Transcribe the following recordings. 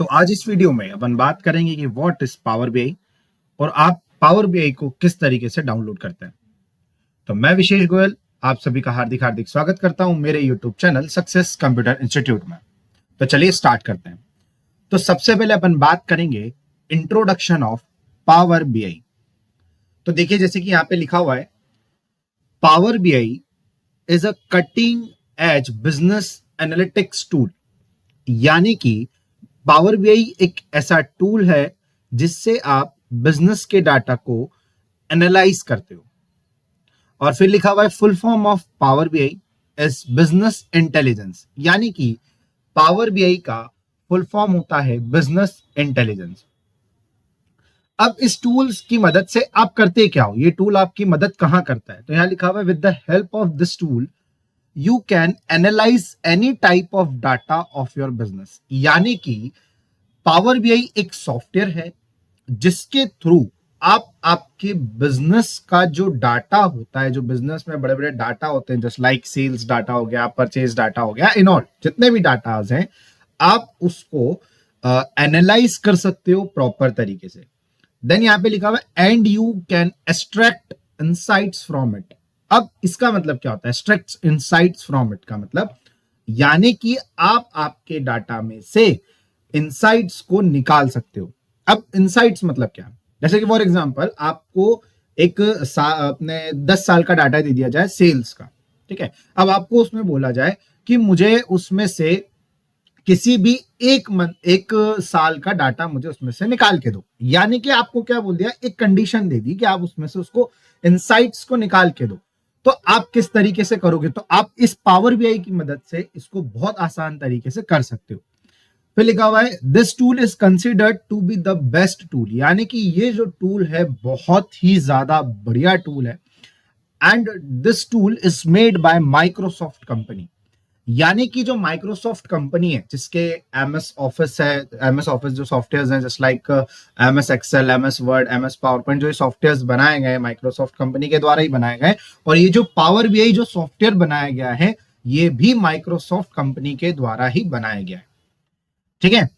तो आज इस वीडियो में अपन बात करेंगे कि व्हाट इज पावर बीआई और आप पावर बीआई को किस तरीके से डाउनलोड करते हैं। तो मैं विशेष गोयल आप सभी का हार्दिक हार्दिक स्वागत करता हूं मेरे YouTube channel success computer institute में। तो चलिए स्टार्ट करते हैं। तो सबसे पहले अपन बात करेंगे इंट्रोडक्शन ऑफ पावर बीआई। तो देखिए जैसे कि यहां पे लिखा हुआ है, Power BI is a cutting edge business analytics tool. यानी कि पावर बीआई एक ऐसा टूल है जिससे आप बिजनेस के डाटा को एनालाइज करते हो। और फिर लिखा हुआ है full form of power BI is business intelligence. यानी कि पावर बीआई का फुल फॉर्म होता है बिजनेस इंटेलिजेंस। अब इस टूल्स की मदद से आप करते क्या हो, ये टूल आपकी मदद कहां करता है? तो यहां लिखा हुआ है with the help of this tool you can analyse any type of data of your business. यानी कि पावर बीआई एक सॉफ्टवेयर है जिसके थ्रू आप आपके बिजनेस का जो डाटा होता है, जो बिजनेस में बड़े बड़े डाटा होते हैं, जस्ट लाइक सेल्स डाटा हो गया, परचेज डाटा हो गया, इन ऑल जितने भी डाटाज हैं, आप उसको एनालाइज कर सकते हो प्रॉपर तरीके से। देन यहां पे लिखा हुआ है and you can extract insights from it. अब इसका मतलब क्या होता है? एक्सट्रैक्ट इनसाइट्स फ्रॉम इट का मतलब यानी कि आप आपके डाटा में से इनसाइट्स को निकाल सकते हो। अब इनसाइट्स मतलब क्या? जैसे कि फॉर एग्जांपल आपको एक अपने 10 साल का डाटा दे दिया जाए सेल्स का, ठीक है। अब आपको उसमें बोला जाए कि मुझे उसमें से किसी भी एक साल का डाटा मुझे उसमें से निकाल के दो। यानी कि आपको क्या बोल दिया, एक कंडीशन दे दी कि आप उसमें से उसको इनसाइट्स को निकाल के दो। तो आप किस तरीके से करोगे? तो आप इस पावर बीआई की मदद से इसको बहुत आसान तरीके से कर सकते हो। फिर लिखा हुआ है this tool is considered to be the best tool. यानी कि ये जो टूल है बहुत ही ज्यादा बढ़िया टूल है। And this tool is made by Microsoft company. यानी कि जो माइक्रोसॉफ्ट कंपनी है जिसके एमएस ऑफिस है, एमएस ऑफिस जो सॉफ्टवेयर हैं just like MS Excel, MS Word, MS PowerPoint, जो ये सॉफ्टवेयर बनाए गए माइक्रोसॉफ्ट कंपनी के द्वारा ही बनाए गए। और ये जो पावर बीआई जो सॉफ्टवेयर बनाया गया है ये भी माइक्रोसॉफ्ट कंपनी के द्वारा ही बनाया गया है, ठीक है।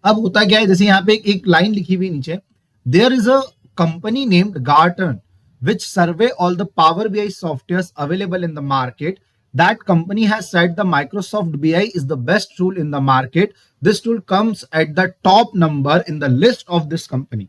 अब होता क्या है, जैसे यहां पे एक लाइन लिखी हुई नीचे, there is a company named Gartner which survey all the Power BI softwares available in the market. That company has said the Microsoft BI is the best tool in the market. This tool comes at the top number in the list of this company.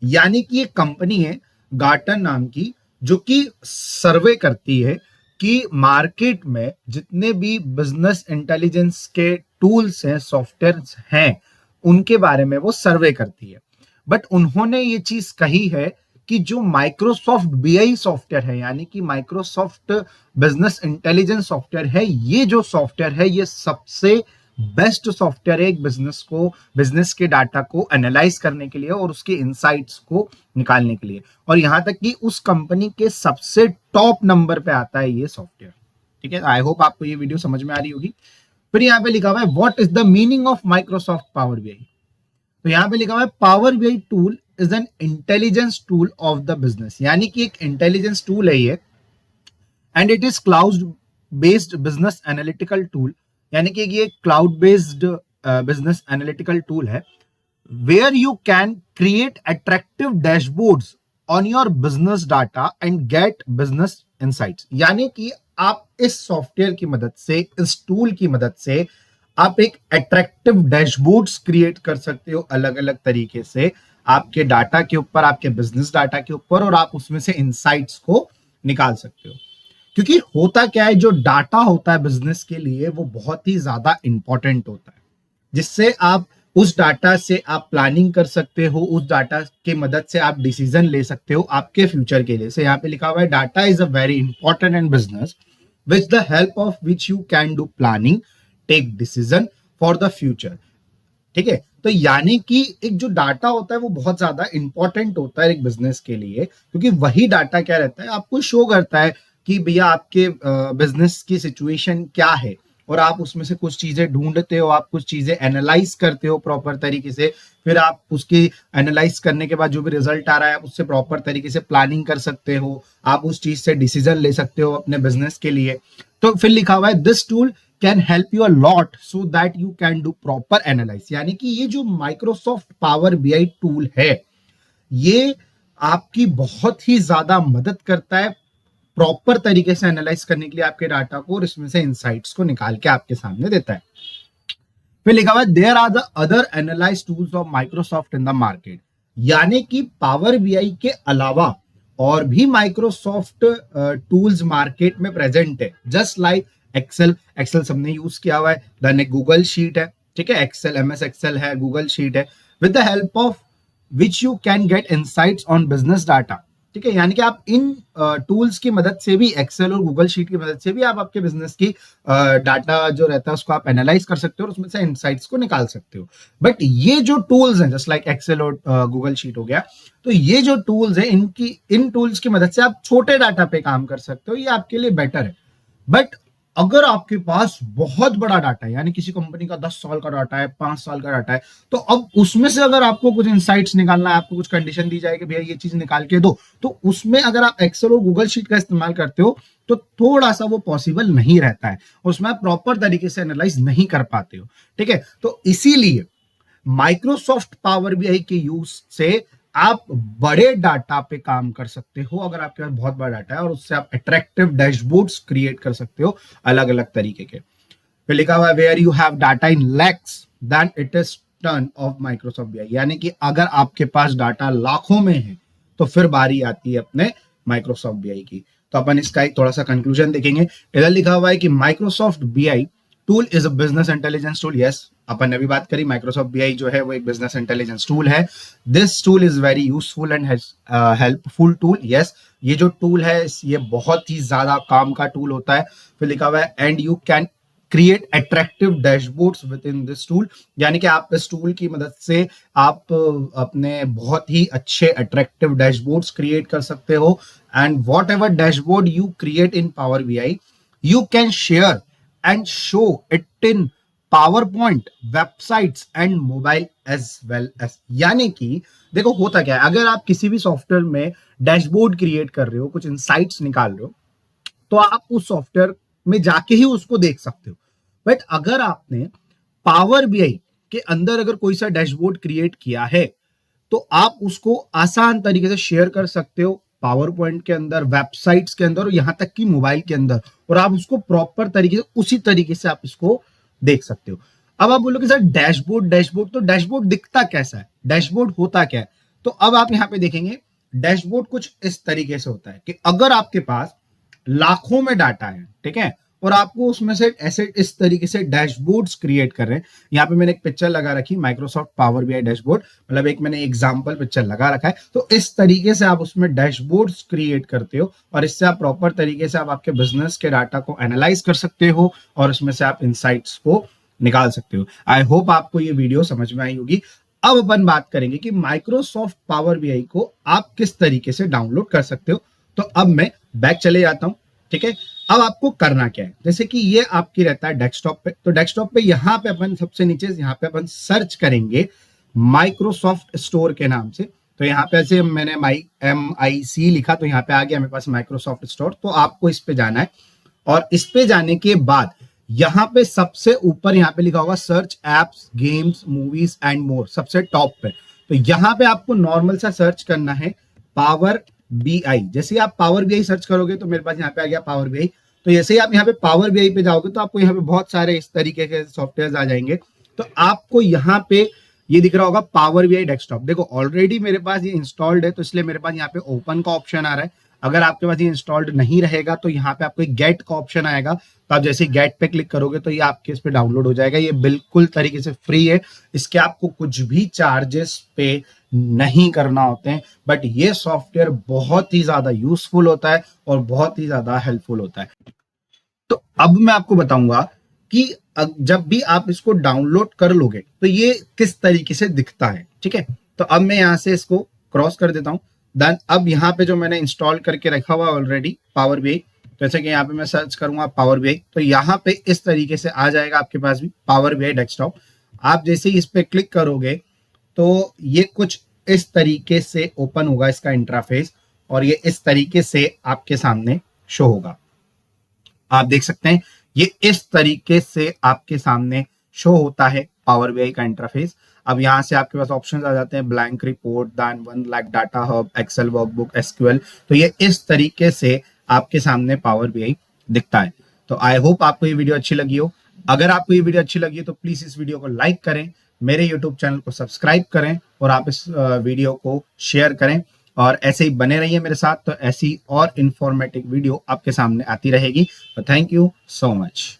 यानी कि एक company है गार्टन नाम की जो कि सर्वे करती है कि मार्केट में जितने भी बिजनेस इंटेलिजेंस के टूल्स हैं, सॉफ्टवेयर हैं, उनके बारे में वो सर्वे करती है। बट उन्होंने ये चीज कही है कि जो माइक्रोसॉफ्ट बीआई सॉफ्टवेयर है, यानी कि माइक्रोसॉफ्ट बिजनेस इंटेलिजेंस सॉफ्टवेयर है, ये जो सॉफ्टवेयर है ये सबसे बेस्ट सॉफ्टवेयर है एक बिजनेस को, बिजनेस के डाटा को एनालाइज करने के लिए और उसके इनसाइट्स को निकालने के लिए। और यहां तक कि उस कंपनी के सबसे टॉप नंबर पे आता है ये सॉफ्टवेयर, ठीक है। आई होप आपको ये वीडियो समझ में आ रही होगी। फिर यहाँ पे लिखा हुआ है what is the meaning of Microsoft Power BI. तो यहां पे लिखा हुआ है Power BI tool is an intelligence tool of the business. यानी कि एक इंटेलिजेंस टूल है ये, and it is cloud based business analytical tool. यानी कि ये cloud based business analytical tool है where you can create attractive dashboards on your business data and get business insights. यानी कि आप इस सॉफ्टवेयर की मदद से, इस टूल की मदद से आप एक अट्रैक्टिव डैशबोर्ड्स क्रिएट कर सकते हो अलग अलग तरीके से आपके डाटा के ऊपर, आपके बिजनेस डाटा के ऊपर, और आप उसमें से इनसाइट्स को निकाल सकते हो। क्योंकि होता क्या है, जो डाटा होता है बिजनेस के लिए वो बहुत ही ज्यादा इंपॉर्टेंट होता है, जिससे आप उस डाटा से आप प्लानिंग कर सकते हो, उस डाटा के मदद से आप डिसीजन ले सकते हो आपके फ्यूचर के लिए। से यहाँ पे लिखा हुआ है data is a very important in business which the help of which you can do planning, take decision for the future, ठीक है। तो यानी कि एक जो डाटा होता है वो बहुत ज्यादा इंपॉर्टेंट होता है एक बिजनेस के लिए, क्योंकि वही डाटा क्या रहता है, आपको शो करता है कि भैया आपके बिजनेस की सिचुएशन क्या है, और आप उसमें से कुछ चीजें ढूंढते हो, आप कुछ चीजें एनालाइज करते हो प्रॉपर तरीके से, फिर आप उसकी एनालाइज करने के बाद जो भी रिजल्ट आ रहा है आप उससे प्रॉपर तरीके से प्लानिंग कर सकते हो, आप उस चीज से डिसीजन ले सकते हो अपने बिजनेस के लिए। तो फिर लिखा हुआ है this tool can help you a lot so that you can do proper analyse. यानी कि ये जो माइक्रोसॉफ्ट पावर बीआई टूल है ये आपकी बहुत ही ज्यादा मदद करता है प्रॉपर तरीके से एनालाइज करने के लिए आपके डाटा को, और इसमें से इंसाइट्स को निकाल के आपके सामने देता है। फिर लिखा हुआ है there are the other analyze tools of Microsoft in the market. यानी कि पावर बीआई के अलावा और भी माइक्रोसॉफ्ट टूल्स मार्केट में प्रेजेंट है, जस्ट लाइक एक्सेल। एक्सेल सबने यूज किया हुआ है। देन एक गूगल शीट है, ठीक है, एक्सेल एमएस एक्सेल है, गूगल शीट है, with the help of which you can get insights on business data. ठीक है, यानी कि आप इन टूल्स की मदद से भी, एक्सेल और गूगल शीट की मदद से भी आप आपके बिजनेस की डाटा जो रहता है उसको आप एनालाइज कर सकते हो और उसमें से इनसाइट्स को निकाल सकते हो। बट ये जो टूल्स हैं जस्ट लाइक एक्सेल और गूगल शीट हो गया, तो ये जो टूल्स हैं इन टूल्स की मदद से आप छोटे डाटा पे काम कर सकते हो, ये आपके लिए बेटर है। बट अगर आपके पास बहुत बड़ा डाटा है, यानी किसी कंपनी का 10 साल का डाटा है, 5 साल का डाटा है, तो अब उसमें से अगर आपको कुछ इंसाइट्स निकालना है, आपको कुछ कंडीशन दी जाए कि भैया ये चीज निकाल के दो, तो उसमें अगर आप एक्सेल और गूगल शीट का इस्तेमाल करते हो तो थोड़ा सा वो पॉसिबल नहीं रहता है, उसमें आप प्रॉपर तरीके से एनालाइज नहीं कर पाते हो। ठीक है, तो इसीलिए माइक्रोसॉफ्ट पावर बीआई के यूज से आप बड़े डाटा पे काम कर सकते हो, अगर आपके पास बहुत बड़ा डाटा है, और उससे आप अट्रैक्टिव डैशबोर्ड्स क्रिएट कर सकते हो अलग अलग तरीके के। फिर लिखा हुआ है where you have data in lakes then it is turn of Microsoft BI. यानी कि अगर आपके पास डाटा लाखों में है तो फिर बारी आती है अपने माइक्रोसॉफ्ट बीआई की। तो अपन इसका एक थोड़ा सा कंक्लूजन देखेंगे। इधर लिखा हुआ है कि Microsoft BI tool is a business intelligence tool. Yes, अपन ने अभी बात करी, माइक्रोसॉफ्ट बीआई जो है वो एक बिजनेस इंटेलिजेंस टूल है। This tool is very useful and helpful tool. Yes, ये जो टूल है ये बहुत ही ज्यादा काम का टूल होता है। फिर लिखा हुआ है and you can create attractive dashboards with in this tool. यानी कि आप इस टूल की मदद से आप अपने बहुत ही अच्छे अट्रैक्टिव डैशबोर्ड्स क्रिएट कर सकते हो। And what ever dashboard you create in power BI you can share and show it in PowerPoint, websites and mobile as well as। यानी कि देखो होता क्या है, अगर आप किसी भी सॉफ्टवेयर में डैशबोर्ड क्रिएट कर रहे हो, कुछ इनसाइट्स निकाल रहे हो, तो आप उस सॉफ्टवेयर में जाके ही उसको देख सकते हो। बट अगर आपने पावर बीआई के अंदर अगर कोई सा डैशबोर्ड क्रिएट किया है तो आप उसको आसान तरीके से शेयर कर सकते हो पावर पॉइंट के अंदर, वेबसाइट्स के अंदर, और यहां तक कि मोबाइल के अंदर, और आप उसको प्रॉपर तरीके से उसी तरीके से आप इसको देख सकते हो। अब आप बोलोगे सर डैशबोर्ड डैशबोर्ड, तो डैशबोर्ड दिखता कैसा है, डैशबोर्ड होता क्या है? तो अब आप यहां पे देखेंगे डैशबोर्ड कुछ इस तरीके से होता है कि अगर आपके पास लाखों में डाटा है, ठीक है, और आपको उसमें से ऐसे इस तरीके से डैशबोर्ड्स क्रिएट कर रहे हैं। यहाँ पे मैंने एक पिक्चर लगा रखी माइक्रोसॉफ्ट पावर बीआई डैशबोर्ड, मतलब एक मैंने एग्जांपल पिक्चर लगा रखा है। तो इस तरीके से आप उसमें डैशबोर्ड्स क्रिएट करते हो और इससे आप प्रॉपर तरीके से आप आपके बिजनेस के डाटा को एनालाइज कर सकते हो और उसमें से आप इंसाइट्स को निकाल सकते हो। आई होप आपको ये वीडियो समझ में आई होगी। अब अपन बात करेंगे कि माइक्रोसॉफ्ट पावर बीआई को आप किस तरीके से डाउनलोड कर सकते हो। तो अब मैं बैक चले जाता हूं, ठीक है। अब आपको करना क्या है, जैसे कि ये आपकी रहता है डेस्कटॉप पे, तो डेस्कटॉप पे यहाँ पे अपन सबसे नीचे यहाँ पे अपन सर्च करेंगे माइक्रोसॉफ्ट स्टोर के नाम से। तो यहाँ पे ऐसे मैंने MIC लिखा तो यहाँ पे आ गया मेरे पास माइक्रोसॉफ्ट स्टोर। तो आपको इस पे जाना है और इस पे जाने के बाद यहाँ पे सबसे ऊपर यहाँ पे लिखा होगा search apps games movies and more, सबसे टॉप पे। तो यहाँ पे आपको नॉर्मल सा सर्च करना है पावर बीआई। जैसे ही आप पावर बीआई सर्च करोगे तो मेरे पास यहाँ पे आ गया पावर बीआई। तो जैसे ही आप यहाँ पे पावर बीआई पे जाओगे तो आपको यहाँ पे बहुत सारे इस तरीके के सॉफ्टवेयर आ जाएंगे। तो आपको यहाँ पे ये दिख रहा होगा पावर बीआई डेस्कटॉप। देखो ऑलरेडी मेरे पास ये इंस्टॉल्ड है तो इसलिए मेरे पास यहाँ पे ओपन का ऑप्शन आ रहा है। अगर आपके पास ये इंस्टॉल्ड नहीं रहेगा तो यहाँ पे आपको एक गेट का ऑप्शन आएगा। तो आप जैसे गेट पे क्लिक करोगे तो ये आपके इस पे डाउनलोड हो जाएगा। ये बिल्कुल तरीके से फ्री है, इसके आपको कुछ भी चार्जेस पे नहीं करना होते हैं। बट ये सॉफ्टवेयर बहुत ही ज्यादा यूजफुल होता है और बहुत ही ज्यादा हेल्पफुल होता है। तो अब मैं आपको बताऊंगा कि जब भी आप इसको डाउनलोड कर लोगे तो ये किस तरीके से दिखता है, ठीक है। तो अब मैं यहां से इसको क्रॉस कर देता हूं। देन अब यहाँ पे जो मैंने इंस्टॉल करके रखा हुआ ऑलरेडी पावर बीआई, जैसे कि यहाँ पे मैं सर्च करूंगा पावर बीआई तो यहाँ पे इस तरीके से आ जाएगा आपके पास भी पावर बीआई डेस्कटॉप। आप जैसे ही इस पे क्लिक करोगे तो ये कुछ इस तरीके से ओपन होगा इसका इंटरफेस और ये इस तरीके से आपके सामने शो होगा। आप देख सकते हैं ये इस तरीके से आपके सामने शो होता है पावर बीआई का इंटरफेस। अब यहाँ से आपके पास ऑप्शंस आ जाते हैं, blank report, than one, like data hub, Excel workbook, SQL. तो ये इस तरीके से आपके सामने पावर बीआई दिखता है। तो आई होप आपको ये वीडियो अच्छी लगी हो। अगर आपको ये वीडियो अच्छी लगी है तो प्लीज इस वीडियो को लाइक करें, मेरे यूट्यूब चैनल को सब्सक्राइब करें और आप इस वीडियो को शेयर करें। और ऐसे ही बने रहिए मेरे साथ, तो ऐसी और इंफॉर्मेटिव वीडियो आपके सामने आती रहेगी। तो थैंक यू सो मच।